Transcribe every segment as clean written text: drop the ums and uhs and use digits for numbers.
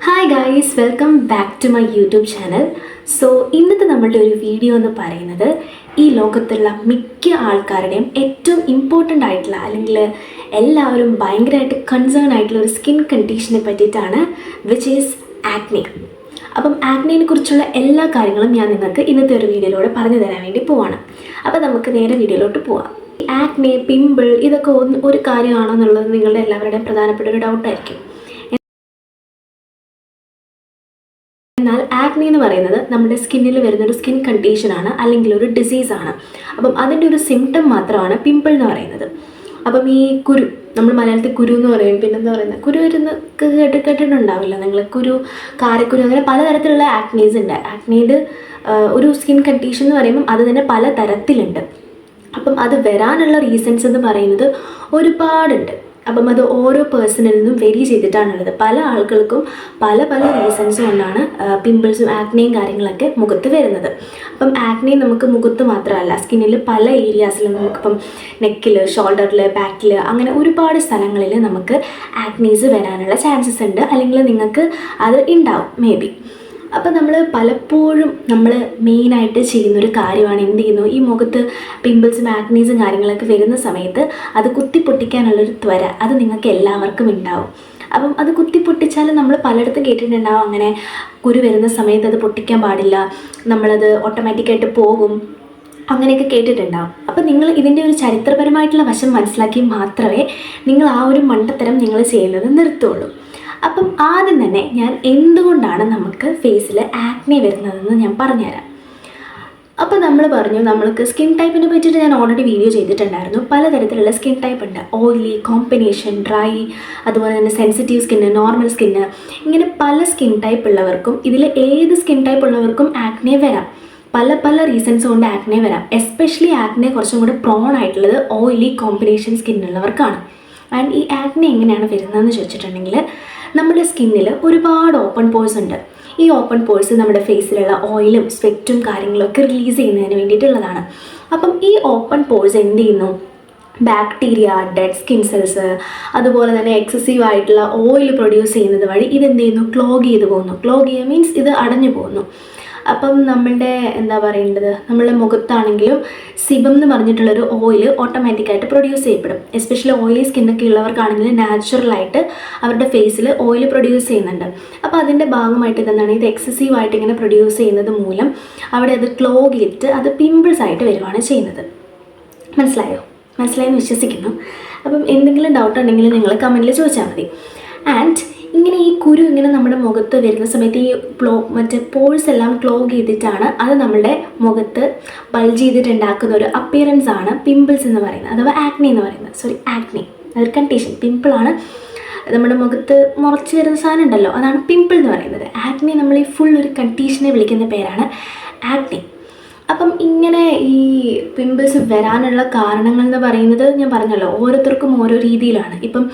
Hi guys, welcome back to my YouTube channel. So ഇന്നത്തെ നമ്മളുടെ ഒരു വീഡിയോ എന്ന് പറയുന്നത് ഈ ലോകത്തുള്ള മിക്ക ആൾക്കാരുടെയും ഏറ്റവും ഇമ്പോർട്ടൻ്റ് ആയിട്ടുള്ള അല്ലെങ്കിൽ എല്ലാവരും ഭയങ്കരമായിട്ട് കൺസേൺ ആയിട്ടുള്ള ഒരു സ്കിൻ കണ്ടീഷനെ പറ്റിയിട്ടാണ്, വിച്ച് ഈസ് ആക്നെ. അപ്പം ആക്നെയെ കുറിച്ചുള്ള എല്ലാ കാര്യങ്ങളും ഞാൻ നിങ്ങൾക്ക് ഇന്നത്തെ ഒരു വീഡിയോയിലൂടെ പറഞ്ഞു തരാൻ വേണ്ടി പോവാണ്. അപ്പോൾ നമുക്ക് നേരെ വീഡിയോയിലോട്ട് പോവാം. ആക്നെ, പിമ്പിൾ ഇതൊക്കെ ഒരു കാര്യമാണോ എന്നുള്ളത് നിങ്ങളുടെ എല്ലാവരുടെയും പ്രധാനപ്പെട്ട ഒരു ഡൗട്ടായിരിക്കും. എന്നാൽ ആക്നെ എന്ന് പറയുന്നത് നമ്മുടെ സ്കിന്നിൽ വരുന്നൊരു സ്കിൻ കണ്ടീഷനാണ്, അല്ലെങ്കിൽ ഒരു ഡിസീസാണ്. അപ്പം അതിൻ്റെ ഒരു സിംറ്റം മാത്രമാണ് പിമ്പിൾ എന്ന് പറയുന്നത്. അപ്പം ഈ കുരു, നമ്മൾ മലയാളത്തിൽ കുരു എന്ന് പറയും. പിന്നെന്താ പറയുന്നത്, കുരു വരുന്ന കേട്ടിട്ടുണ്ടാവില്ല നിങ്ങൾ, കുരു, കാരക്കുരു, അങ്ങനെ പലതരത്തിലുള്ള ആക്നീസ് ഉണ്ട്. ആക്നീഡ് ഒരു സ്കിൻ കണ്ടീഷൻ എന്ന് പറയുമ്പം അത് തന്നെ പല തരത്തിലുണ്ട്. അപ്പം അത് വരാനുള്ള റീസൺസ് എന്ന് പറയുന്നത് ഒരുപാടുണ്ട്. അപ്പം അത് ഓരോ പേഴ്സണിൽ നിന്നും വെരി ചെയ്തിട്ടാണുള്ളത്. പല ആളുകൾക്കും പല പല റീസൺസ് കൊണ്ടാണ് പിമ്പിൾസും ആക്നെയും കാര്യങ്ങളൊക്കെ മുഖത്ത് വരുന്നത്. അപ്പം ആക്നെ നമുക്ക് മുഖത്ത് മാത്രമല്ല, സ്കിന്നിൽ പല ഏരിയാസിലും, നമുക്കിപ്പം നെക്കിൽ, ഷോൾഡറിൽ, ബാക്കിൽ, അങ്ങനെ ഒരുപാട് സ്ഥലങ്ങളിൽ നമുക്ക് ആക്നീസ് വരാനുള്ള ചാൻസസ് ഉണ്ട്, അല്ലെങ്കിൽ നിങ്ങൾക്ക് അത് ഉണ്ടാവും മേ ബി. അപ്പോൾ നമ്മൾ പലപ്പോഴും മെയിനായിട്ട് ചെയ്യുന്നൊരു കാര്യമാണ് എന്ത് ചെയ്യുന്നു, ഈ മുഖത്ത് പിമ്പിൾസും ആക്നീസും കാര്യങ്ങളൊക്കെ വരുന്ന സമയത്ത് അത് കുത്തിപ്പൊട്ടിക്കാനുള്ളൊരു ത്വര, അത് നിങ്ങൾക്ക് എല്ലാവർക്കും ഉണ്ടാവും. അപ്പം അത് കുത്തിപ്പൊട്ടിച്ചാൽ നമ്മൾ പലയിടത്തും കേട്ടിട്ടുണ്ടാവും, അങ്ങനെ കുരു വരുന്ന സമയത്ത് അത് പൊട്ടിക്കാൻ പാടില്ല, നമ്മളത് ഓട്ടോമാറ്റിക്കായിട്ട് പോകും, അങ്ങനെയൊക്കെ കേട്ടിട്ടുണ്ടാവും. അപ്പം നിങ്ങൾ ഇതിൻ്റെ ഒരു ചരിത്രപരമായിട്ടുള്ള വശം മനസ്സിലാക്കി മാത്രമേ നിങ്ങൾ ആ ഒരു മണ്ടത്തരം നിങ്ങൾ ചെയ്യുന്നത് നിർത്തുള്ളൂ. അപ്പം ആദ്യം തന്നെ ഞാൻ എന്തുകൊണ്ടാണ് നമുക്ക് ഫേസിൽ ആക്നെ വരുന്നതെന്ന് ഞാൻ പറഞ്ഞുതരാം. അപ്പോൾ നമ്മൾ പറഞ്ഞു, നമ്മൾക്ക് സ്കിൻ ടൈപ്പിനെ പറ്റിയിട്ട് ഞാൻ ഓൾറെഡി വീഡിയോ ചെയ്തിട്ടുണ്ടായിരുന്നു. പലതരത്തിലുള്ള സ്കിൻ ടൈപ്പ് ഉണ്ട്. ഓയിലി, കോമ്പിനേഷൻ, ഡ്രൈ, അതുപോലെ തന്നെ സെൻസിറ്റീവ് സ്കിന്ന്, നോർമൽ സ്കിന്ന്, ഇങ്ങനെ പല സ്കിൻ ടൈപ്പ് ഉള്ളവർക്കും, ഇതിൽ ഏത് സ്കിൻ ടൈപ്പ് ഉള്ളവർക്കും ആക്നെ വരാം. പല പല റീസൺസ് കൊണ്ട് ആക്നെ വരാം. എസ്പെഷ്യലി ആക്നെ കുറച്ചും കൂടെ പ്രോൺ ആയിട്ടുള്ളത് ഓയിലി, കോമ്പിനേഷൻ സ്കിന്നുള്ളവർക്കാണ്. ആൻഡ് ഈ ആക്നെ എങ്ങനെയാണ് വരുന്നതെന്ന് ചോദിച്ചിട്ടുണ്ടെങ്കിൽ, നമ്മുടെ സ്കിന്നിൽ ഒരുപാട് ഓപ്പൺ പോഴ്സ് ഉണ്ട്. ഈ ഓപ്പൺ പോഴ്സ് നമ്മുടെ ഫേസിലുള്ള ഓയിലും സ്വെറ്റും കാര്യങ്ങളൊക്കെ റിലീസ് ചെയ്യുന്നതിന് വേണ്ടിയിട്ടുള്ളതാണ്. അപ്പം ഈ ഓപ്പൺ പോഴ്സ് എന്ത് ചെയ്യുന്നു, ബാക്ടീരിയ, ഡെഡ് സ്കിൻ സെൽസ്, അതുപോലെ തന്നെ എക്സസീവ് ആയിട്ടുള്ള ഓയിൽ പ്രൊഡ്യൂസ് ചെയ്യുന്നത് വഴി ഇതെന്ത് ചെയ്യുന്നു, ക്ലോഗ് ചെയ്ത് പോകുന്നു. ക്ലോഗ് ചെയ്യുക മീൻസ് ഇത് അടഞ്ഞു പോകുന്നു. അപ്പം നമ്മളുടെ എന്താ പറയേണ്ടത്, നമ്മളുടെ മുഖത്താണെങ്കിലും സിബം എന്ന് പറഞ്ഞിട്ടുള്ളൊരു ഓയിൽ ഓട്ടോമാറ്റിക്കായിട്ട് പ്രൊഡ്യൂസ് ചെയ്യപ്പെടും. എസ്പെഷ്യലി ഓയിലി സ്കിന്നൊക്കെ ഉള്ളവർക്കാണെങ്കിൽ നാച്ചുറലായിട്ട് അവരുടെ ഫേസിൽ ഓയിൽ പ്രൊഡ്യൂസ് ചെയ്യുന്നുണ്ട്. അപ്പോൾ അതിൻ്റെ ഭാഗമായിട്ട് ഇതെന്താണ്, ഇത് എക്സസീവായിട്ട് ഇങ്ങനെ പ്രൊഡ്യൂസ് ചെയ്യുന്നത് മൂലം അവിടെ അത് ക്ലോഗ് ചെയ്തിട്ട് അത് പിമ്പിൾസ് ആയിട്ട് വരുവാണ് ചെയ്യുന്നത്. മനസ്സിലായെന്ന് വിശ്വസിക്കുന്നു. അപ്പം എന്തെങ്കിലും ഡൗട്ട് ഉണ്ടെങ്കിൽ നിങ്ങൾ കമൻറ്റിൽ ചോദിച്ചാൽ മതി. ആൻഡ് ഇങ്ങനെ ഈ കുരു ഇങ്ങനെ നമ്മുടെ മുഖത്ത് വരുന്ന സമയത്ത് ഈ മറ്റേ പോഴ്സ് എല്ലാം ക്ലോഗ് ചെയ്തിട്ടാണ് അത് നമ്മുടെ മുഖത്ത് ബൾജ് ചെയ്തിട്ടുണ്ടാക്കുന്ന ഒരു അപ്പിയറൻസ് ആണ് പിമ്പിൾസ് എന്ന് പറയുന്നത്, അഥവാ ആക്നെ എന്ന് പറയുന്നത്. ആക്നെ അതൊരു കണ്ടീഷൻ. പിമ്പിളാണ് നമ്മുടെ മുഖത്ത് മുളച്ച് വരുന്ന സാധനം ഉണ്ടല്ലോ, അതാണ് പിമ്പിൾ എന്ന് പറയുന്നത്. ആക്നെ നമ്മൾ ഈ ഫുൾ ഒരു കണ്ടീഷനെ വിളിക്കുന്ന പേരാണ് ആക്നെ. അപ്പം ഇങ്ങനെ ഈ പിമ്പിൾസ് വരാനുള്ള കാരണങ്ങൾ എന്ന് പറയുന്നത് ഞാൻ പറഞ്ഞല്ലോ, ഓരോരുത്തർക്കും ഓരോ രീതിയിലാണ്. ഇപ്പം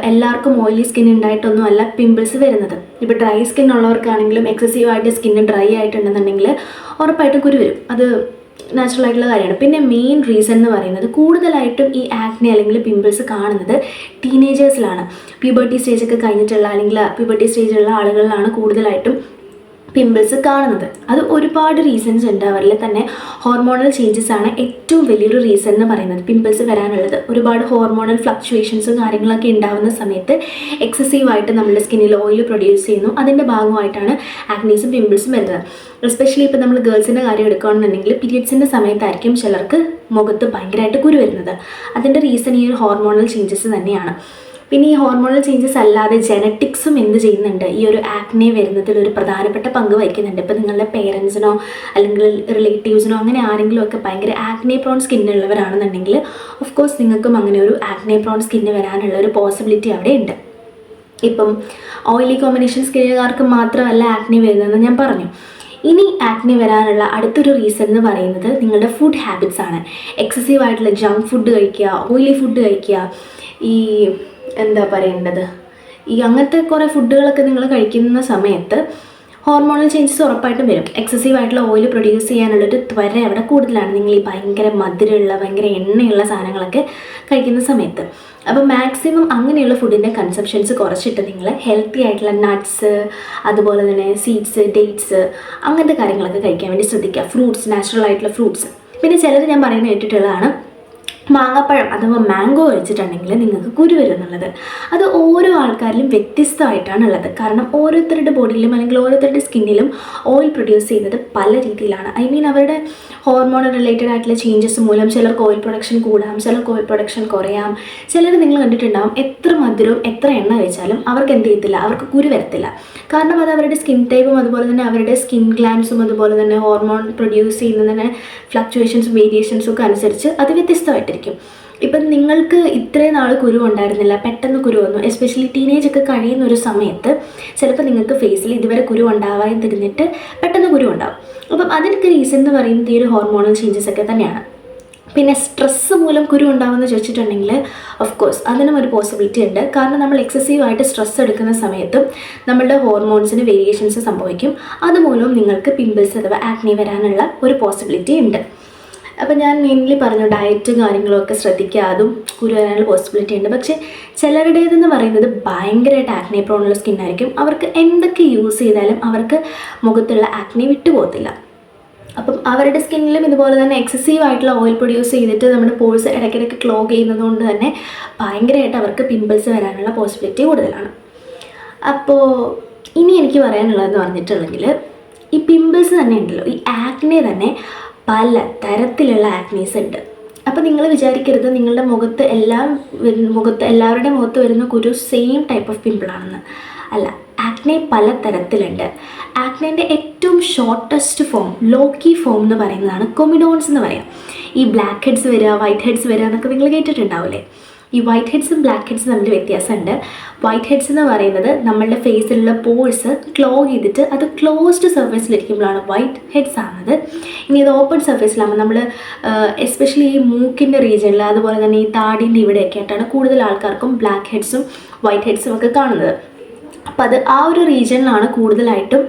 എല്ലാവർക്കും ഓയിലി സ്കിൻ ഉണ്ടായിട്ടൊന്നും അല്ല പിമ്പിൾസ് വരുന്നത്. ഇപ്പോൾ ഡ്രൈ സ്കിൻ ഉള്ളവർക്കാണെങ്കിലും എക്സസീവായിട്ട് സ്കിന്ന് ഡ്രൈ ആയിട്ടുണ്ടെന്നുണ്ടെങ്കിൽ ഉറപ്പായിട്ടും കുരു വരും. അത് നാച്ചുറൽ ആയിട്ടുള്ള കാര്യമാണ്. പിന്നെ മെയിൻ റീസൺ എന്ന് പറയുന്നത്, കൂടുതലായിട്ടും ഈ ആക്നെ അല്ലെങ്കിൽ പിമ്പിൾസ് കാണുന്നത് ടീനേജേഴ്സിലാണ്. പ്യൂബർട്ടി സ്റ്റേജൊക്കെ കഴിഞ്ഞിട്ടുള്ള അല്ലെങ്കിൽ പ്യൂബർട്ടി സ്റ്റേജിലുള്ള ആളുകളിലാണ് കൂടുതലായിട്ടും പിമ്പിൾസ് കാണുന്നത്. അത് ഒരുപാട് റീസൺസ് ഉണ്ട്. അവരിൽ തന്നെ ഹോർമോണൽ ചേഞ്ചസ് ആണ് ഏറ്റവും വലിയൊരു റീസൺ എന്ന് പറയുന്നത് പിമ്പിൾസ് വരാനുള്ളത്. ഒരുപാട് ഹോർമോണൽ ഫ്ലക്ച്വേഷൻസും കാര്യങ്ങളൊക്കെ ഉണ്ടാകുന്ന സമയത്ത് എക്സസീവായിട്ട് നമ്മുടെ സ്കിന്നിൽ ഓയിൽ പ്രൊഡ്യൂസ് ചെയ്യുന്നു. അതിൻ്റെ ഭാഗമായിട്ടാണ് ആക്നീസും പിമ്പിൾസും വരുന്നത്. എസ്പെഷ്യലി ഇപ്പോൾ നമ്മൾ ഗേൾസിൻ്റെ കാര്യം എടുക്കുകയാണെന്നുണ്ടെങ്കിൽ പീരിയഡ്സിൻ്റെ സമയത്തായിരിക്കും ചിലർക്ക് മുഖത്ത് ഭയങ്കരമായിട്ട് കുരു വരുന്നത്. അതിൻ്റെ റീസൺ ഈ ഒരു ഹോർമോണൽ ചേഞ്ചസ് തന്നെയാണ്. പിന്നെ ഈ ഹോർമോണൽ ചേഞ്ചസ് അല്ലാതെ ജനറ്റിക്സും എന്ത് ചെയ്യുന്നുണ്ട്, ഈ ഒരു ആക്നെ വരുന്നതിൽ ഒരു പ്രധാനപ്പെട്ട പങ്ക് വഹിക്കുന്നുണ്ട്. ഇപ്പോൾ നിങ്ങളുടെ പേരൻസിനോ അല്ലെങ്കിൽ റിലേറ്റീവ്സിനോ അങ്ങനെ ആരെങ്കിലും ഒക്കെ ഭയങ്കര ആക്നെ പ്രോൺ സ്കിന്നുള്ളവരാണെന്നുണ്ടെങ്കിൽ ഓഫ് കോഴ്സ് നിങ്ങൾക്കും അങ്ങനെ ഒരു ആക്നെ പ്രോൺ സ്കിന്ന് വരാനുള്ള ഒരു പോസിബിലിറ്റി അവിടെ ഉണ്ട്. ഇപ്പം ഓയിലി കോമ്പിനേഷൻ സ്കിന്നുകാർക്ക് മാത്രമല്ല ആക്നെ വരുന്നതെന്ന് ഞാൻ പറഞ്ഞു. ഇനി ആക്നെ വരാനുള്ള അടുത്തൊരു റീസൺ എന്ന് പറയുന്നത് നിങ്ങളുടെ ഫുഡ് ഹാബിറ്റ്സ് ആണ്. എക്സസീവായിട്ടുള്ള ജങ്ക് ഫുഡ് കഴിക്കുക, ഓയിലി ഫുഡ് കഴിക്കുക, ഈ എന്താ പറയേണ്ടത്, ഈ അങ്ങനത്തെ കുറേ ഫുഡുകളൊക്കെ നിങ്ങൾ കഴിക്കുന്ന സമയത്ത് ഹോർമോണൽ ചേഞ്ചസ് ഉറപ്പായിട്ടും വരും. എക്സസീവ് ആയിട്ടുള്ള ഓയിൽ പ്രൊഡ്യൂസ് ചെയ്യാനുള്ളൊരു ത്വര അവിടെ കൂടുതലാണ് നിങ്ങൾ ഈ ഭയങ്കര മധുരമുള്ള ഭയങ്കര എണ്ണയുള്ള സാധനങ്ങളൊക്കെ കഴിക്കുന്ന സമയത്ത്. അപ്പോൾ മാക്സിമം അങ്ങനെയുള്ള ഫുഡിൻ്റെ കൺസപ്ഷൻസ് കുറച്ചിട്ട് നിങ്ങൾ ഹെൽത്തി ആയിട്ടുള്ള നട്ട്സ്, അതുപോലെ തന്നെ സീഡ്സ്, ഡേറ്റ്സ്, അങ്ങനത്തെ കാര്യങ്ങളൊക്കെ കഴിക്കാൻ വേണ്ടി ശ്രദ്ധിക്കുക. ഫ്രൂട്ട്സ്, നാച്ചുറൽ ആയിട്ടുള്ള ഫ്രൂട്ട്സ്. പിന്നെ ചിലർ ഞാൻ പറയുന്നത് കേട്ടിട്ടുള്ളതാണ് മാങ്ങാപ്പഴം അഥവാ മാംഗോ കഴിച്ചിട്ടുണ്ടെങ്കിൽ നിങ്ങൾക്ക് കുരു വരും എന്നുള്ളത്. അത് ഓരോ ആൾക്കാരിലും വ്യത്യസ്തമായിട്ടാണ് ഉള്ളത്. കാരണം ഓരോരുത്തരുടെ ബോഡിയിലും അല്ലെങ്കിൽ ഓരോരുത്തരുടെ സ്കിന്നിലും ഓയിൽ പ്രൊഡ്യൂസ് ചെയ്യുന്നത് പല രീതിയിലാണ്. ഐ മീൻ അവരുടെ ഹോർമോൺ റിലേറ്റഡ് ആയിട്ടുള്ള ചേഞ്ചസ് മൂലം ചിലർക്ക് ഓയിൽ പ്രൊഡക്ഷൻ കൂടാം, ചിലർക്ക് ഓയിൽ പ്രൊഡക്ഷൻ കുറയാം. ചിലർ നിങ്ങൾ കണ്ടിട്ടുണ്ടാകും എത്ര മധുരവും എത്ര എണ്ണ കഴിച്ചാലും അവർക്ക് എന്ത് ചെയ്യത്തില്ല, അവർക്ക് കുരു വരത്തില്ല. കാരണം അത് അവരുടെ സ്കിൻ ടൈപ്പും അതുപോലെ തന്നെ അവരുടെ സ്കിൻ ഗ്ലാൻഡ്സും അതുപോലെ തന്നെ ഹോർമോൺ പ്രൊഡ്യൂസ് ചെയ്യുന്നതിന് ഫ്ലക്ച്വേഷൻസും വേരിയേഷൻസും ഒക്കെ അനുസരിച്ച് അത് വ്യത്യസ്തമായിട്ട്. ഇപ്പം നിങ്ങൾക്ക് ഇത്രയും നാൾ കുരു ഉണ്ടായിരുന്നില്ല, പെട്ടെന്ന് കുരു വന്നു. എസ്പെഷ്യലി ടീനേജ് ഒക്കെ കഴിയുന്ന ഒരു സമയത്ത് ചിലപ്പോൾ നിങ്ങൾക്ക് ഫേസിൽ ഇതുവരെ കുരു ഉണ്ടാവാൻ തിരിഞ്ഞിട്ട് പെട്ടെന്ന് കുരു ഉണ്ടാവും. അപ്പം അതിനൊക്കെ റീസൺ എന്ന് പറയുന്നത് ഈ ഒരു ഹോർമോണൽ ചേഞ്ചസ് ഒക്കെ തന്നെയാണ്. പിന്നെ സ്ട്രെസ്സ് മൂലം കുരു ഉണ്ടാവുമെന്ന് ചോദിച്ചിട്ടുണ്ടെങ്കിൽ ഓഫ് കോഴ്സ് അതിനും ഒരു പോസിബിലിറ്റി ഉണ്ട്. കാരണം നമ്മൾ എക്സസീവായിട്ട് സ്ട്രെസ് എടുക്കുന്ന സമയത്തും നമ്മളുടെ ഹോർമോൺസിന് വേരിയേഷൻസ് സംഭവിക്കും. അതുമൂലം നിങ്ങൾക്ക് പിമ്പിൾസ് അഥവാ ആക്നെ വരാനുള്ള ഒരു പോസിബിലിറ്റി ഉണ്ട്. അപ്പോൾ ഞാൻ മെയിൻലി പറഞ്ഞു ഡയറ്റ് കാര്യങ്ങളൊക്കെ ശ്രദ്ധിക്കുക, അതും കുരു വരാനുള്ള പോസിബിലിറ്റി ഉണ്ട്. പക്ഷേ ചിലരുടേതെന്ന് പറയുന്നത് ഭയങ്കരമായിട്ട് ആക്നെ പ്രോണുള്ള സ്കിന്നായിരിക്കും. അവർക്ക് എന്തൊക്കെ യൂസ് ചെയ്താലും അവർക്ക് മുഖത്തുള്ള ആക്നെ വിട്ടുപോകത്തില്ല. അപ്പം അവരുടെ സ്കിന്നിലും ഇതുപോലെ തന്നെ എക്സസീവ് ആയിട്ടുള്ള ഓയിൽ പ്രൊഡ്യൂസ് ചെയ്തിട്ട് നമ്മുടെ പോഴ്സ് ഇടയ്ക്കിടയ്ക്ക് ക്ലോഗ് ചെയ്യുന്നത് കൊണ്ട് തന്നെ ഭയങ്കരമായിട്ട് അവർക്ക് പിമ്പിൾസ് വരാനുള്ള പോസിബിലിറ്റി കൂടുതലാണ്. അപ്പോൾ ഇനി എനിക്ക് പറയാനുള്ളതെന്ന് പറഞ്ഞിട്ടുണ്ടെങ്കിൽ ഈ പിമ്പിൾസ് തന്നെ ഉണ്ടല്ലോ, ഈ ആക്നെ തന്നെ പല തരത്തിലുള്ള ആക്നീസ് ഉണ്ട്. അപ്പോൾ നിങ്ങൾ വിചാരിക്കരുത് നിങ്ങളുടെ മുഖത്ത് എല്ലാവരുടെ മുഖത്ത് വരുന്ന കുരു സെയിം ടൈപ്പ് ഓഫ് പിമ്പിളാണെന്ന്. അല്ല, ആക്നെ പല തരത്തിലുണ്ട്. ആക്നേൻ്റെ ഏറ്റവും ഷോർട്ടസ്റ്റ് ഫോം, ലോക്കി ഫോം എന്ന് പറയുന്നതാണ് കൊമിഡോൺസ് എന്ന് പറയാം. ഈ ബ്ലാക്ക് ഹെഡ്സ് വരിക, വൈറ്റ് ഹെഡ്സ് വരിക എന്നൊക്കെ നിങ്ങൾ കേട്ടിട്ടുണ്ടാവില്ലേ. ഈ വൈറ്റ് ഹെഡ്സും ബ്ലാക്ക് ഹെഡ്സും തമ്മിൽ വ്യത്യാസമുണ്ട്. വൈറ്റ് ഹെഡ്സ് എന്ന് പറയുന്നത് നമ്മളുടെ ഫേസിലുള്ള പോഴ്സ് ക്ലോഗ് ചെയ്തിട്ട് അത് ക്ലോസ്ഡ് സർഫേസിലിരിക്കുമ്പോഴാണ് വൈറ്റ് ഹെഡ്സ് ആവുന്നത്. ഇനി ഇത് ഓപ്പൺ സർഫേസിലാകുമ്പോൾ നമ്മൾ എസ്പെഷ്യലി ഈ മൂക്കിൻ്റെ റീജിയനിൽ അതുപോലെ തന്നെ ഈ താടിൻ്റെ ഇവിടെയൊക്കെ ആയിട്ടാണ് കൂടുതൽ ആൾക്കാർക്കും ബ്ലാക്ക് ഹെഡ്സും വൈറ്റ് ഹെഡ്സും ഒക്കെ കാണുന്നത്. അപ്പോൾ അത് ആ ഒരു റീജിയനിലാണ് കൂടുതലായിട്ടും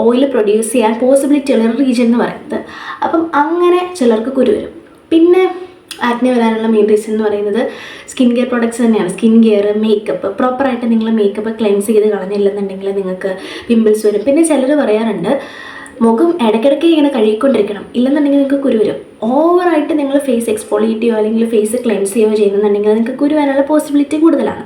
ഓയിൽ പ്രൊഡ്യൂസ് ചെയ്യാൻ പോസിബിലിറ്റി ഉള്ള റീജിയൻ എന്ന് പറയുന്നത്. അപ്പം അങ്ങനെ ചിലർക്ക് കുരു വരും. പിന്നെ ആക്നെ വരാനുള്ള മെയിൻ റീസൺ എന്ന് പറയുന്നത് സ്കിൻ കെയർ പ്രോഡക്റ്റ്സ് തന്നെയാണ്. സ്കിൻ കെയർ, മേക്കപ്പ്, പ്രോപ്പറായിട്ട് നിങ്ങൾ മേക്കപ്പ് ക്ലെൻസ് ചെയ്ത് കളഞ്ഞില്ലെന്നുണ്ടെങ്കിൽ നിങ്ങൾക്ക് പിമ്പിൾസ് വരും. പിന്നെ ചിലർ പറയാറുണ്ട് മുഖം ഇടയ്ക്കിടയ്ക്ക് ഇങ്ങനെ കഴുകിക്കൊണ്ടിരിക്കണം, ഇല്ലെന്നുണ്ടെങ്കിൽ നിങ്ങൾക്ക് കുരു വരും. ഓവറായിട്ട് നിങ്ങൾ ഫേസ് എക്സ്ഫോളിയേറ്റ് ചെയ്യുകയോ അല്ലെങ്കിൽ ഫേസ് ക്ലെൻസ് ചെയ്യുകയോ ചെയ്യുന്നുണ്ടെങ്കിൽ നിങ്ങൾക്ക് കുരു വരാനുള്ള പോസിബിലിറ്റി കൂടുതലാണ്.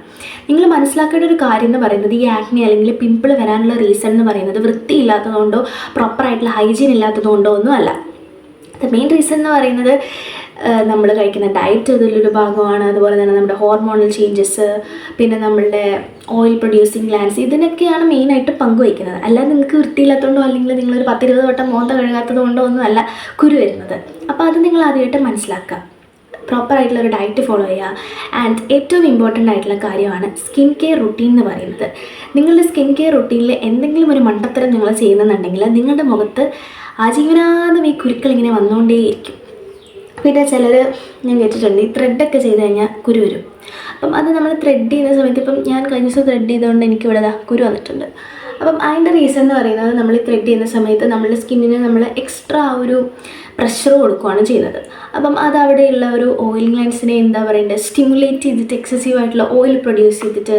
നിങ്ങൾ മനസ്സിലാക്കേണ്ട ഒരു കാര്യം എന്ന് പറയുന്നത് ഈ ആക്നെ അല്ലെങ്കിൽ പിമ്പിൾ വരാനുള്ള റീസൺ എന്ന് പറയുന്നത് വൃത്തിയില്ലാത്തതുകൊണ്ടോ പ്രോപ്പറായിട്ടുള്ള ഹൈജീൻ ഇല്ലാത്തതുകൊണ്ടോ ഒന്നും അല്ല. ദ മെയിൻ റീസൺ എന്ന് പറയുന്നത് നമ്മൾ കഴിക്കുന്ന ഡയറ്റ് ഇതിലൊരു ഭാഗമാണ്. അതുപോലെ തന്നെ നമ്മുടെ ഹോർമോണൽ ചേഞ്ചസ്, പിന്നെ നമ്മളുടെ ഓയിൽ പ്രൊഡ്യൂസിങ് ഗ്ലാൻഡ്സ്, ഇതിനൊക്കെയാണ് മെയിനായിട്ട് പങ്കുവയ്ക്കുന്നത്. അല്ലാതെ നിങ്ങൾക്ക് വൃത്തിയില്ലാത്തതുകൊണ്ടോ അല്ലെങ്കിൽ നിങ്ങളൊരു 10-20 വട്ടം മോന്ത കഴുകാത്തത് കൊണ്ടോ ഒന്നും അല്ല കുരു വരുന്നത്. അപ്പോൾ അത് നിങ്ങൾ ആദ്യമായിട്ട് മനസ്സിലാക്കുക. പ്രോപ്പറായിട്ടുള്ളൊരു ഡയറ്റ് ഫോളോ ചെയ്യുക. ആൻഡ് ഏറ്റവും ഇമ്പോർട്ടൻ്റ് ആയിട്ടുള്ള കാര്യമാണ് സ്കിൻ കെയർ റുട്ടീൻ എന്ന് പറയുന്നത്. നിങ്ങളുടെ സ്കിൻ കെയർ റുട്ടീനിൽ എന്തെങ്കിലും ഒരു മണ്ടത്തരം നിങ്ങൾ ചെയ്യുന്നുണ്ടെങ്കിൽ നിങ്ങളുടെ മുഖത്ത് ആജീവനാന്തം ഈ കുരുക്കൾ ഇങ്ങനെ വന്നുകൊണ്ടേയിരിക്കും. പിന്നെ ചിലർ ഞാൻ കേട്ടിട്ടുണ്ട് ഈ ത്രെഡൊക്കെ ചെയ്ത് കഴിഞ്ഞാൽ കുരു വരും. അപ്പം അത് നമ്മൾ ത്രെഡ് ചെയ്യുന്ന സമയത്ത്, ഇപ്പം ഞാൻ കഴിഞ്ഞ ദിവസം ത്രെഡ് ചെയ്തുകൊണ്ട് എനിക്ക് ഇവിടെ കുരു വന്നിട്ടുണ്ട്. അപ്പം അതിൻ്റെ റീസൺ എന്ന് പറയുന്നത് നമ്മൾ ഈ ത്രെഡ് ചെയ്യുന്ന സമയത്ത് നമ്മളുടെ സ്കിന്നിന് നമ്മൾ എക്സ്ട്രാ ഒരു പ്രഷർ കൊടുക്കുകയാണ് ചെയ്യുന്നത്. അപ്പം അത് അവിടെയുള്ള ഒരു ഓയിൽ ഗ്ലാൻഡ്സിനെ എന്താ പറയേണ്ടത് സ്റ്റിമുലേറ്റ് ചെയ്തിട്ട് എക്സസീവായിട്ടുള്ള ഓയിൽ പ്രൊഡ്യൂസ് ചെയ്തിട്ട്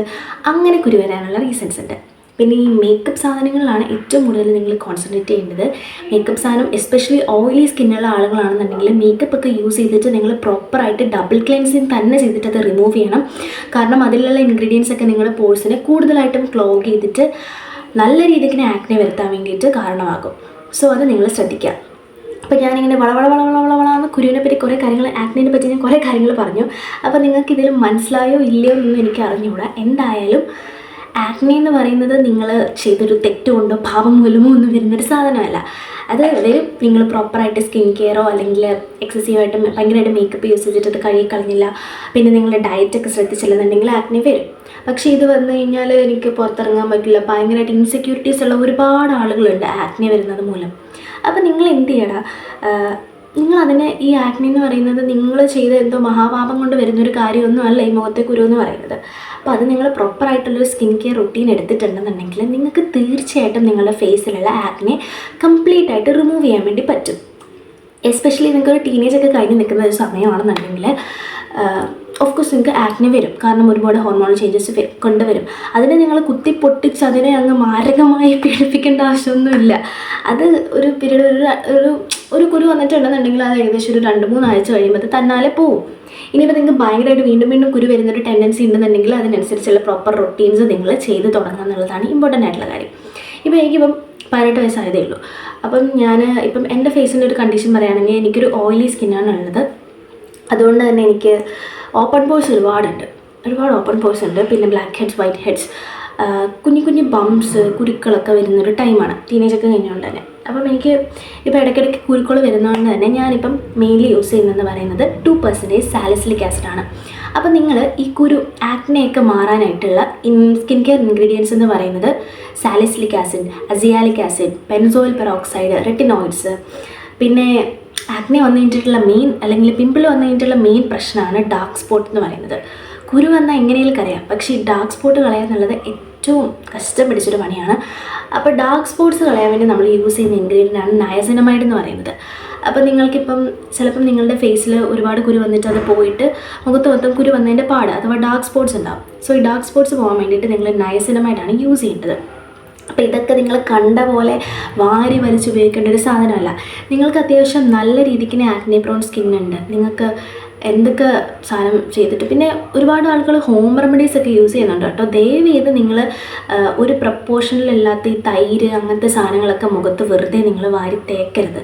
അങ്ങനെ കുരു വരാനുള്ള റീസൺസ് ഉണ്ട്. പിന്നെ ഈ മേക്കപ്പ് സാധനങ്ങളിലാണ് ഏറ്റവും കൂടുതൽ നിങ്ങൾ കോൺസെൻട്രേറ്റ് ചെയ്യേണ്ടത്. മേക്കപ്പ് സാധനം എസ്പെഷ്യലി ഓയിലി സ്കിന്നുള്ള ആളുകളാണെന്നുണ്ടെങ്കിൽ മേക്കപ്പ് ഒക്കെ യൂസ് ചെയ്തിട്ട് നിങ്ങൾ പ്രോപ്പറായിട്ട് ഡബിൾ ക്ലെൻസിങ് തന്നെ ചെയ്തിട്ട് അത് റിമൂവ് ചെയ്യണം. കാരണം അതിലുള്ള ഇൻഗ്രീഡിയൻസ് ഒക്കെ നിങ്ങളുടെ പോഴ്സിനെ കൂടുതലായിട്ടും ക്ലോഗ് ചെയ്തിട്ട് നല്ല രീതിക്ക് ആക്നെ വരുത്താൻ വേണ്ടിയിട്ട് കാരണമാകും. സോ അത് നിങ്ങൾ ശ്രദ്ധിക്കുക. അപ്പോൾ ഞാനിങ്ങനെ വളവളന്ന് കുരുവിനെ പറ്റി കുറേ കാര്യങ്ങൾ, ആക്നിനെ പറ്റി ഞാൻ കുറേ കാര്യങ്ങൾ പറഞ്ഞു. അപ്പോൾ നിങ്ങൾക്ക് ഇതിൽ മനസ്സിലായോ ഇല്ലയോ എന്നൊന്നും എനിക്ക് അറിഞ്ഞുകൂടാ. എന്തായാലും ആക്നെ എന്ന് പറയുന്നത് നിങ്ങൾ ചെയ്തൊരു തെറ്റുകൊണ്ടോ പാപം മൂലമോ ഒന്നും വരുന്നൊരു സാധനമല്ല. അത് വരും നിങ്ങൾ പ്രോപ്പറായിട്ട് സ്കിൻ കെയറോ അല്ലെങ്കിൽ എക്സസീവായിട്ട് ഭയങ്കരമായിട്ട് മേക്കപ്പ് യൂസ് ചെയ്തിട്ട് അത് കഴുകിക്കളഞ്ഞില്ല, പിന്നെ നിങ്ങളുടെ ഡയറ്റൊക്കെ ശ്രദ്ധിച്ചില്ലെന്നുണ്ടെങ്കിൽ ആക്നെ വരും. പക്ഷേ ഇത് വന്നു കഴിഞ്ഞാൽ എനിക്ക് പുറത്തിറങ്ങാൻ പറ്റില്ല, ഭയങ്കരമായിട്ട് ഇൻസെക്യൂരിറ്റീസ് ഉള്ള ഒരുപാട് ആളുകളുണ്ട് ആക്നെ വരുന്നത് മൂലം. അപ്പോൾ നിങ്ങൾ എന്ത് ചെയ്യണം, നിങ്ങളതിനെ ഈ ആക്നെ എന്ന് പറയുന്നത് നിങ്ങൾ ചെയ്ത എന്തോ മഹാപാപം കൊണ്ട് വരുന്നൊരു കാര്യമൊന്നും അല്ല ഈ മുഖത്തെ കുരു എന്ന് പറയുന്നത്. അപ്പോൾ അത് നിങ്ങൾ പ്രോപ്പറായിട്ടുള്ളൊരു സ്കിൻ കെയർ റുട്ടീൻ എടുത്തിട്ടുണ്ടെന്നുണ്ടെങ്കിൽ നിങ്ങൾക്ക് തീർച്ചയായിട്ടും നിങ്ങളുടെ ഫേസിലുള്ള ആക്നെ കംപ്ലീറ്റ് ആയിട്ട് റിമൂവ് ചെയ്യാൻ വേണ്ടി പറ്റും. എസ്പെഷ്യലി നിങ്ങൾക്ക് ഒരു ടീനേജ് ഒക്കെ കഴിഞ്ഞ് നിൽക്കുന്ന ഒരു സമയമാണെന്നുണ്ടെങ്കിൽ ഓഫ് കോഴ്സ് നിങ്ങൾക്ക് ആക്നെ വരും. കാരണം ഒരുപാട് ഹോർമോൺ ചേഞ്ചസ് കൊണ്ടുവരും. അതിനെ നിങ്ങൾ കുത്തി പൊട്ടിച്ച് അതിനെ അങ്ങ് മാരകമായി പീഡിപ്പിക്കേണ്ട ആവശ്യമൊന്നുമില്ല. അത് ഒരു പീരീഡ് ഒരു കുരു വന്നിട്ടുണ്ടെന്നുണ്ടെങ്കിൽ അത് ഏകദേശം ഒരു 2-3 ആഴ്ച കഴിയുമ്പോൾ അത് തന്നാലെ പോവും. ഇനിയിപ്പോൾ നിങ്ങൾക്ക് ഭയങ്കരമായിട്ട് വീണ്ടും കുരു വരുന്നൊരു ടെൻഡൻസി ഉണ്ടെന്നുണ്ടെങ്കിൽ അതിനനുസരിച്ചുള്ള പ്രോപ്പർ റൊട്ടീൻസ് നിങ്ങൾ ചെയ്ത് തുടങ്ങുക എന്നുള്ളതാണ് ഇമ്പോർട്ടൻ്റ് ആയിട്ടുള്ള കാര്യം. ഇപ്പോൾ എനിക്കിപ്പം 18 വയസ്സായതേ ഉള്ളൂ. അപ്പം ഇപ്പം എൻ്റെ ഫേസിൻ്റെ ഒരു കണ്ടീഷൻ പറയുകയാണെങ്കിൽ എനിക്കൊരു ഓയിലി സ്കിന്നാണ് ഉള്ളത്. അതുകൊണ്ട് തന്നെ എനിക്ക് ഓപ്പൺ പോഴ്സ് ഒരുപാട് ഓപ്പൺ പോഴ്സ് ഉണ്ട്. പിന്നെ ബ്ലാക്ക് ഹെഡ്സ്, വൈറ്റ് ഹെഡ്സ്, കുഞ്ഞു ബംപ്സ്, കുരുക്കളൊക്കെ വരുന്നൊരു ടൈമാണ് ടീനേജൊക്കെ കഴിഞ്ഞുകൊണ്ട് തന്നെ. അപ്പം എനിക്ക് ഇപ്പോൾ ഇടയ്ക്കിടയ്ക്ക് കുരുക്കൾ വരുന്നതുകൊണ്ട് തന്നെ ഞാനിപ്പം മെയിൻലി യൂസ് ചെയ്യുന്നതെന്ന് പറയുന്നത് 2% സാലിസിലിക് ആസിഡാണ്. അപ്പം നിങ്ങൾ ഈ ആക്നെയൊക്കെ മാറാനായിട്ടുള്ള സ്കിൻ കെയർ ഇൻഗ്രീഡിയൻസ് എന്ന് പറയുന്നത് salicylic acid, azelaic acid, benzoyl peroxide, retinoids. പിന്നെ ആക്നെ വന്നു കഴിഞ്ഞിട്ടുള്ള അല്ലെങ്കിൽ പിമ്പിൾ വന്നു കഴിഞ്ഞിട്ടുള്ള മെയിൻ പ്രശ്നമാണ് ഡാർക്ക് സ്പോട്ട് എന്ന് പറയുന്നത്. കുരു വന്നാൽ എങ്ങനെയും കരയാം, പക്ഷേ ഈ ഡാർക്ക് സ്പോട്ട് കളയുക എന്നുള്ളത് ഏറ്റവും കഷ്ടം പിടിച്ചൊരു പണിയാണ്. അപ്പോൾ ഡാർക്ക് സ്പോട്ട്സ് കളയാൻ വേണ്ടി നമ്മൾ യൂസ് ചെയ്യുന്ന ഇൻഗ്രീഡിയൻ്റാണ് നയസിനമൈഡ് എന്ന് പറയുന്നത്. അപ്പോൾ നിങ്ങൾക്കിപ്പം ചിലപ്പം നിങ്ങളുടെ ഫേസിൽ ഒരുപാട് കുരു വന്നിട്ട് അത് പോയിട്ട് മുഖത്ത് മൊത്തം കുരു വന്നതിൻ്റെ പാട് അഥവാ ഡാർക്ക് സ്പോട്ട്സ് ഉണ്ടാവും. സോ ഈ ഡാർക്ക് സ്പോട്ട്സ് പോകാൻ വേണ്ടിയിട്ട് നിങ്ങൾ നയസിനമൈഡാണ് യൂസ് ചെയ്യേണ്ടത്. അപ്പോൾ ഇതൊക്കെ നിങ്ങൾ കണ്ട പോലെ വാരി വലിച്ച് ഉപയോഗിക്കേണ്ട ഒരു സാധനമല്ല. നിങ്ങൾക്ക് അത്യാവശ്യം നല്ല രീതിക്ക് ആക്നെ പ്രോൺ സ്കിന്നുണ്ട്, നിങ്ങൾക്ക് എന്തൊക്കെ സാധനം ചെയ്തിട്ട് പിന്നെ ഒരുപാട് ആളുകൾ ഹോം റെമഡീസ് ഒക്കെ യൂസ് ചെയ്യുന്നുണ്ട് കേട്ടോ. ദയവ് ചെയ്ത് നിങ്ങൾ ഒരു പ്രപ്പോർഷനിലില്ലാത്ത ഈ തൈര് അങ്ങനത്തെ സാധനങ്ങളൊക്കെ മുഖത്ത് വെറുതെ നിങ്ങൾ വാരി തേക്കരുത്.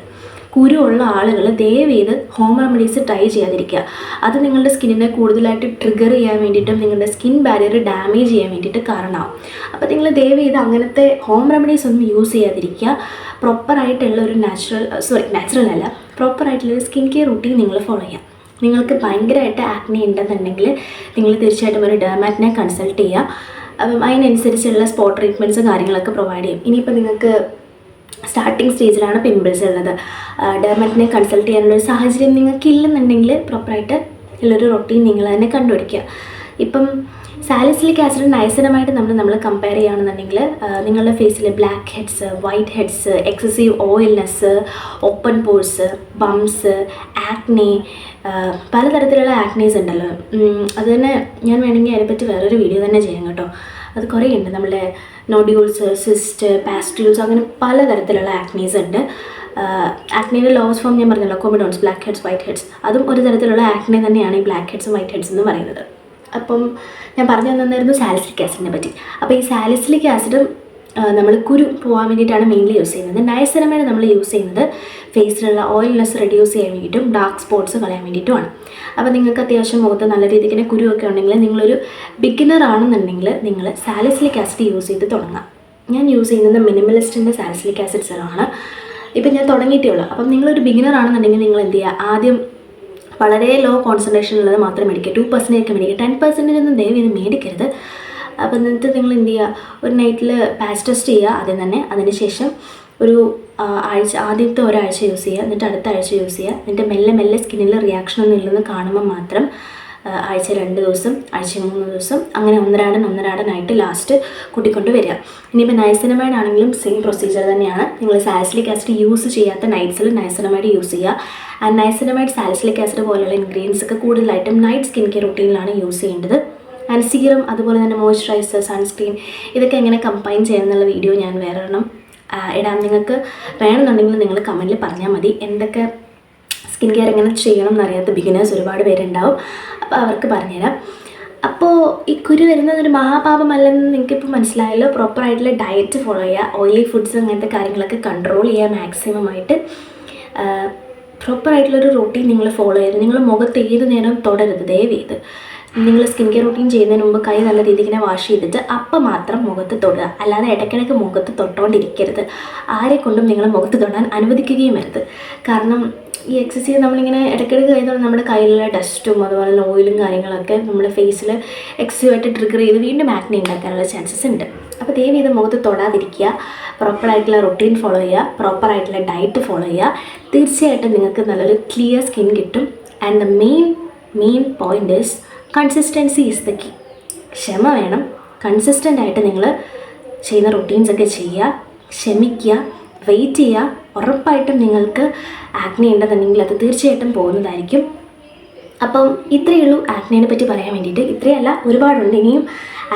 കുരുവുള്ള ആളുകൾ ദയവ് ചെയ്ത് ഹോം റെമഡീസ് ട്രൈ ചെയ്യാതിരിക്കുക. അത് നിങ്ങളുടെ സ്കിന്നിനെ കൂടുതലായിട്ട് ട്രിഗർ ചെയ്യാൻ വേണ്ടിയിട്ടും നിങ്ങളുടെ സ്കിൻ ബാരിയർ ഡാമേജ് ചെയ്യാൻ വേണ്ടിയിട്ട് കാരണമാവും. അപ്പോൾ നിങ്ങൾ ദയവ് ചെയ്ത് അങ്ങനത്തെ ഹോം റെമഡീസ് ഒന്നും യൂസ് ചെയ്യാതിരിക്കുക. പ്രോപ്പറായിട്ടുള്ള ഒരു നാച്ചുറൽ അല്ല, പ്രോപ്പറായിട്ടുള്ളൊരു സ്കിൻ കെയർ റൂട്ടീൻ നിങ്ങൾ ഫോളോ ചെയ്യുക. നിങ്ങൾക്ക് ഭയങ്കരമായിട്ട് ആക്നെ ഉണ്ടെന്നുണ്ടെങ്കിൽ നിങ്ങൾ തീർച്ചയായിട്ടും ഒരു ഡെർമാറ്റിനെ കൺസൾട്ട് ചെയ്യുക. അപ്പം അതിനനുസരിച്ചുള്ള സ്പോട്ട് ട്രീറ്റ്മെൻറ്റ്സും കാര്യങ്ങളൊക്കെ പ്രൊവൈഡ് ചെയ്യും. ഇനിയിപ്പോൾ നിങ്ങൾക്ക് സ്റ്റാർട്ടിങ് സ്റ്റേജിലാണ് പിമ്പിൾസ് ഉള്ളത്, ഡെർമാറ്റിനെ കൺസൾട്ട് ചെയ്യാനുള്ളൊരു സാഹചര്യം നിങ്ങൾക്ക് ഇല്ലെന്നുണ്ടെങ്കിൽ പ്രോപ്പറായിട്ട് ഉള്ളൊരു റൊട്ടീൻ നിങ്ങൾ തന്നെ കണ്ടുപിടിക്കുക. ഇപ്പം സാലിസിലിക് ആസിഡ് നയസിനമായിട്ട് നമ്മൾ കമ്പയർ ചെയ്യുകയാണെന്നുണ്ടെങ്കിൽ നിങ്ങളുടെ ഫേസിൽ black heads, white heads, excessive oiliness, open pores, bumps, acne, പലതരത്തിലുള്ള ആക്നീസ് ഉണ്ടല്ലോ. അത് തന്നെ ഞാൻ വേണമെങ്കിൽ അതിനെപ്പറ്റി വേറൊരു വീഡിയോ തന്നെ ചെയ്യാം കേട്ടോ. അത് കുറേ ഉണ്ട്. നമ്മുടെ നോഡ്യൂൾസ്, സിസ്റ്റ്, പാസ്ട്യൂൾസ്, അങ്ങനെ പലതരത്തിലുള്ള ആക്നീസ് ഉണ്ട്. ആക്നയുടെ ലോവസ്റ്റ് ഫോം ഞാൻ പറഞ്ഞല്ലോ, comedones, black heads, white heads. അതും ഒരു തരത്തിലുള്ള ആക്നെ തന്നെയാണ് ഈ ബ്ലാക്ക് ഹെഡ്സും വൈറ്റ് ഹെഡ്സ് എന്ന് പറയുന്നത്. അപ്പം ഞാൻ പറഞ്ഞു തന്നിരുന്നു സാലിസിലിക് ആസിഡിനെ പറ്റി. അപ്പോൾ ഈ സാലിസിലിക് ആസിഡും നമ്മൾ കുരു പോകാൻ വേണ്ടിയിട്ടാണ് മെയിൻലി യൂസ് ചെയ്യുന്നത്. നയസിനമൈഡ് നമ്മൾ യൂസ് ചെയ്യുന്നത് ഫേസിലുള്ള ഓയിൽനെസ് റെഡ്യൂസ് ചെയ്യാൻ വേണ്ടിയിട്ടും ഡാർക്ക് സ്പോട്ട്സ് കളയാൻ വേണ്ടിയിട്ടുമാണ്. അപ്പോൾ നിങ്ങൾക്ക് അത്യാവശ്യം മുഖത്ത് നല്ല രീതിക്ക് കുരുവൊക്കെ ഉണ്ടെങ്കിൽ നിങ്ങളൊരു ബിഗിനർ ആണെന്നുണ്ടെങ്കിൽ നിങ്ങൾ സാലിസിലിക് ആസിഡ് യൂസ് ചെയ്ത് തുടങ്ങാം. ഞാൻ യൂസ് ചെയ്യുന്നത് മിനിമലിസ്റ്റിൻ്റെ സാലിസിലിക് ആസിഡ് സെറമാണ്. ഇപ്പം ഞാൻ തുടങ്ങിയിട്ടേ ഉള്ളൂ. അപ്പം നിങ്ങളൊരു ബിഗിനർ ആണെന്നുണ്ടെങ്കിൽ നിങ്ങൾ എന്ത് ചെയ്യുക, ആദ്യം വളരെ ലോ കോൺസെൻട്രേഷൻ ഉള്ളത് മാത്രം മേടിക്കുക. 2% ഒക്കെ മേടിക്കുക, 10% ഒന്നും ദയവ് ഇത് മേടിക്കരുത്. അപ്പോൾ എന്നിട്ട് നിങ്ങൾ എന്ത് ചെയ്യുക, ഒരു നൈറ്റിൽ പാച്ച് ടെസ്റ്റ് ചെയ്യുക ആദ്യം തന്നെ. അതിനുശേഷം ഒരു ആദ്യത്തെ ഒരാഴ്ച യൂസ് ചെയ്യുക, എന്നിട്ട് അടുത്ത ആഴ്ച യൂസ് ചെയ്യുക. എന്നിട്ട് മെല്ലെ സ്കിന്നിൽ റിയാക്ഷൻ ഒന്നും ഇല്ലെന്ന് കാണുമ്പോൾ മാത്രം ആഴ്ച 2 ദിവസം, ആഴ്ച 3 ദിവസം, അങ്ങനെ ഒന്നരാടനായിട്ട് ലാസ്റ്റ് കൂട്ടിക്കൊണ്ട് വരിക. ഇനിയിപ്പോൾ നയസിനമൈഡ് ആണെങ്കിലും സെയിം പ്രൊസീജിയർ തന്നെയാണ്. നിങ്ങൾ സാലിസിലിക് ആസിഡ് യൂസ് ചെയ്യാത്ത നൈറ്റ്സിൽ നയസിനമൈഡ് യൂസ് ചെയ്യുക. ആൻഡ് നയസിനമൈഡ്, സാലിസിലിക് ആസിഡ് പോലെയുള്ള ഇൻഗ്രീഡിയൻസ് ഒക്കെ കൂടുതലായിട്ടും നൈറ്റ് സ്കിൻ കെയർ റൂട്ടീനിലാണ് യൂസ് ചെയ്യേണ്ടത്. ആൻഡ് സീറം, അതുപോലെ തന്നെ മോയ്സ്ചറൈസർ, സൺസ്ക്രീൻ, ഇതൊക്കെ എങ്ങനെ കമ്പൈൻ ചെയ്യാമെന്നുള്ള വീഡിയോ ഞാൻ വേറെ ഒരെണ്ണം ഇടാം. നിങ്ങൾക്ക് വേണമെന്നുണ്ടെങ്കിൽ നിങ്ങൾ കമൻറ്റിൽ പറഞ്ഞാൽ മതി. എന്തൊക്കെ സ്കിൻ കെയർ എങ്ങനെ ചെയ്യണം എന്നറിയാത്ത ബിഗിനേഴ്സ് ഒരുപാട് പേരുണ്ടാവും. അപ്പോൾ അവർക്ക് പറഞ്ഞുതരാം. അപ്പോൾ ഈ കുരു വരുന്നത് ഒരു മഹാപാപമല്ലെന്ന് നിങ്ങൾക്കിപ്പോൾ മനസ്സിലായല്ലോ. പ്രോപ്പറായിട്ടുള്ള ഡയറ്റ് ഫോളോ ചെയ്യുക, ഓയിലി ഫുഡ്സ് അങ്ങനത്തെ കാര്യങ്ങളൊക്കെ കൺട്രോൾ ചെയ്യുക മാക്സിമം ആയിട്ട്. പ്രോപ്പറായിട്ടുള്ളൊരു റൂട്ടീൻ നിങ്ങൾ ഫോളോ ചെയ്ത് നിങ്ങൾ മുഖത്ത് ഏത് നേരം തൊടരുത് ദയവ് ചെയ്ത്. നിങ്ങൾ സ്കിൻ കെയർ റൂട്ടീൻ ചെയ്യുന്നതിന് മുമ്പ് കൈ നല്ല രീതിക്ക് വാഷ് ചെയ്തിട്ട് അപ്പം മാത്രം മുഖത്ത് തൊടുക. അല്ലാതെ ഇടയ്ക്കിടയ്ക്ക് മുഖത്ത് തൊട്ടുകൊണ്ടിരിക്കരുത്. ആരെക്കൊണ്ടും നിങ്ങൾ മുഖത്ത് തൊടാൻ അനുവദിക്കുകയും വരുത്. കാരണം ഈ എക്സസൈസ് നമ്മളിങ്ങനെ ഇടയ്ക്കിടയ്ക്ക് കഴിയുന്നത് നമ്മുടെ കയ്യിലുള്ള ഡസ്റ്റും അതുപോലെ തന്നെ ഓയിലും കാര്യങ്ങളൊക്കെ നമ്മുടെ ഫേസിൽ എക്സസീവായിട്ട് ട്രിഗർ ചെയ്ത് വീണ്ടും ആക്നെ ഉണ്ടാക്കാനുള്ള ചാൻസസ് ഉണ്ട്. അപ്പോൾ ദയവ് ചെയ്ത് മുഖത്ത് തൊടാതിരിക്കുക, പ്രോപ്പറായിട്ടുള്ള റൊട്ടീൻ ഫോളോ ചെയ്യുക, പ്രോപ്പറായിട്ടുള്ള ഡയറ്റ് ഫോളോ ചെയ്യുക. തീർച്ചയായിട്ടും നിങ്ങൾക്ക് നല്ലൊരു ക്ലിയർ സ്കിൻ കിട്ടും. And the main point is consistency is the key. ക്ഷമ വേണം. കൺസിസ്റ്റൻ്റ് ആയിട്ട് നിങ്ങൾ ചെയ്യുന്ന റൊട്ടീൻസൊക്കെ ചെയ്യുക, ക്ഷമിക്കുക, വെയിറ്റ് ചെയ്യുക. ഉറപ്പായിട്ടും നിങ്ങൾക്ക് ആക്നെ ഉണ്ടെന്നുണ്ടെങ്കിൽ അത് തീർച്ചയായിട്ടും പോകുന്നതായിരിക്കും. അപ്പം ഇത്രയേ ഉള്ളൂ ആക്നേനെ പറ്റി പറയാൻ വേണ്ടിയിട്ട്. ഇത്രയല്ല, ഒരുപാടുണ്ട്. ഇനിയും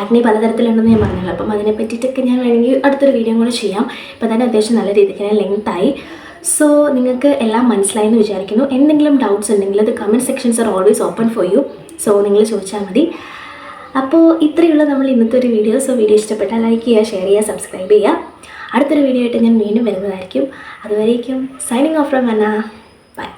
ആക്നെ പലതരത്തിലുണ്ടെന്ന് ഞാൻ പറഞ്ഞല്ലോ. അപ്പം അതിനെ പറ്റിയിട്ടൊക്കെ ഞാൻ വേണമെങ്കിൽ അടുത്തൊരു വീഡിയോ കൂടെ ചെയ്യാം. ഇപ്പം തന്നെ അത്യാവശ്യം നല്ല രീതിക്ക് ഞാൻ ലെങ്തായി. സോ നിങ്ങൾക്ക് എല്ലാം മനസ്സിലായെന്ന് വിചാരിക്കുന്നു. എന്തെങ്കിലും ഡൗട്ട്സ് ഉണ്ടെങ്കിൽ അത് comment sections are always open for you. So നിങ്ങൾ ചോദിച്ചാൽ മതി. അപ്പോൾ ഇത്രയുള്ള നമ്മൾ ഇന്നത്തെ ഒരു വീഡിയോ. സോ വീഡിയോ ഇഷ്ടപ്പെട്ടാൽ ലൈക്ക് ചെയ്യുക, ഷെയർ ചെയ്യുക, സബ്സ്ക്രൈബ് ചെയ്യുക. അടുത്തൊരു വീഡിയോ ആയിട്ട് ഞാൻ വീണ്ടും വരുന്നതായിരിക്കും. അതുവരേക്കും signing off from Anna. By.